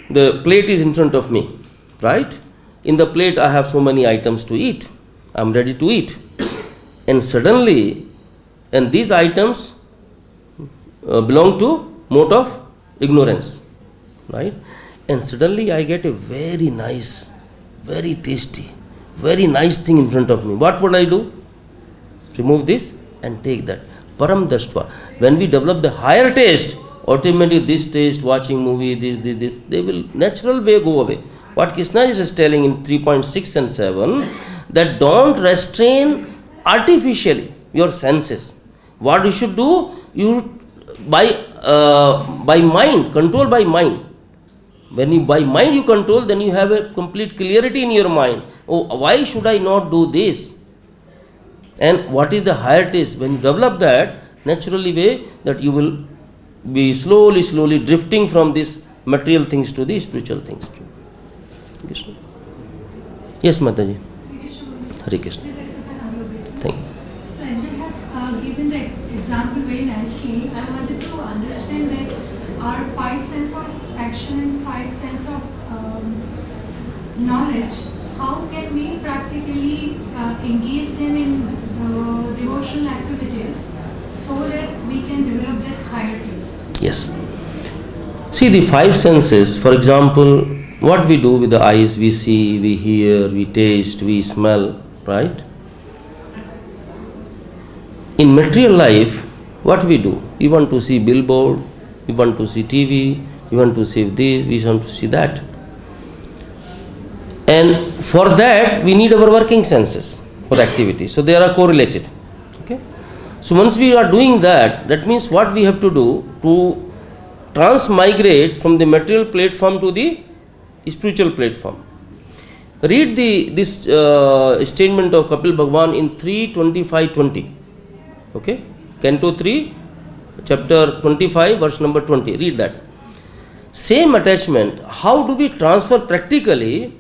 the plate is in front of me, right? In the plate I have so many items to eat. I am ready to eat. And suddenly, and these items belong to mode of ignorance, right? And suddenly I get a very nice, very tasty, very nice thing in front of me. What would I do? Remove this and take that. Param dashtva. When we develop the higher taste, automatically this taste, watching movie, this, they will natural way go away. What Krishna is telling in 3.6 and 7, that don't restrain artificially your senses. What you should do, you by mind, control by mind. When you by mind you control, then you have a complete clarity in your mind. Oh, why should I not do this? And what is the higher taste? When you develop that, naturally way that you will be slowly drifting from these material things to the spiritual things. Krishna. Yes, Mataji. Hare Krishna. Thank you. So as you have given the example very nicely, I wanted to understand that our 5 sense of action and 5 sense of knowledge, how can we practically engage them in devotional activities so that we can develop that higher taste? Yes. See, the 5 senses, for example, what we do with the eyes, we see, we hear, we taste, we smell, right? In material life, what we do? We want to see billboard, we want to see TV, we want to see this, we want to see that. And for that, we need our working senses for activity. So they are correlated. Okay? So once we are doing that, that means what we have to do to transmigrate from the material platform to the spiritual platform. Read this statement of Kapil Bhagwan in 3:25:20. Okay? Canto 3, chapter 25, verse number 20. Read that. Same attachment, how do we transfer practically?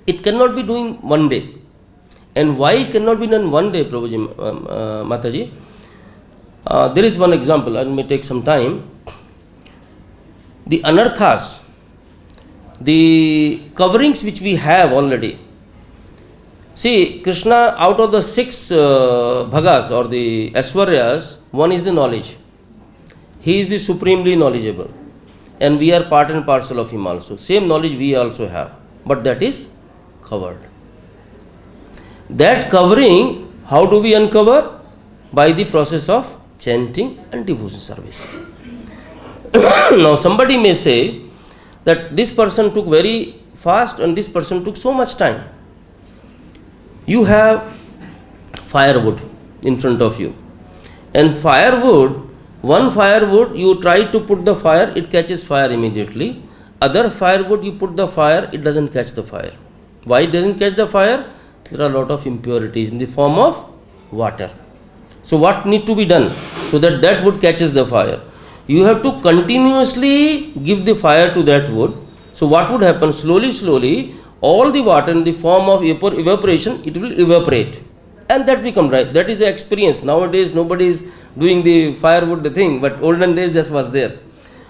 It cannot be doing one day. And why it cannot be done one day, Prabhuji, Mataji? There is one example, I may take some time. The anarthas, the coverings which we have already. See, Krishna, out of the 6 bhagas or the Aishwaryas, one is the knowledge. He is the supremely knowledgeable. And we are part and parcel of him also. Same knowledge we also have. But that is covered. That covering, how do we uncover? By the process of chanting and devotion service. Now somebody may say that this person took very fast and this person took so much time. You have firewood in front of you. And firewood, one firewood, you try to put the fire, it catches fire immediately. Other firewood, you put the fire, it doesn't catch the fire. Why it doesn't catch the fire? There are a lot of impurities in the form of water. So what needs to be done so that that wood catches the fire? You have to continuously give the fire to that wood. So what would happen? Slowly, all the water in the form of evaporation, it will evaporate. And that become right. That is the experience. Nowadays, nobody is doing the firewood thing, but olden days, that was there.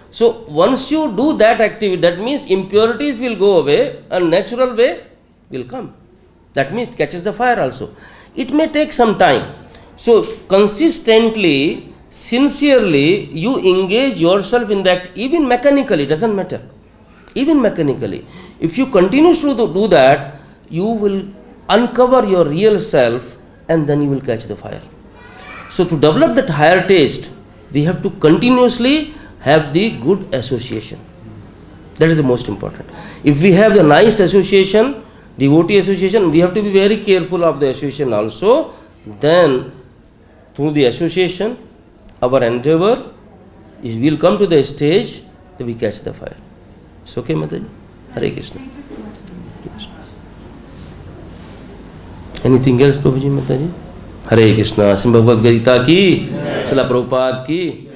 So once you do that activity, that means impurities will go away and natural way will come. that means it catches the fire also. It may take some time. So consistently, sincerely, you engage yourself in that, even mechanically, doesn't matter. Even mechanically, if you continue to do that, you will uncover your real self, and then you will catch the fire. So to develop that higher taste, we have to continuously have the good association. That is the most important. If we have the nice association, devotee association, we have to be very careful of the association also. Then through the association, our endeavor is we will come to the stage that we catch the fire. It's okay, Mataji? Hare Krishna. Thank you so much. Anything else, Prabhuji, Mataji? Hare Krishna. Srimad Bhagavad Gita ki, Srila Prabhupada ki.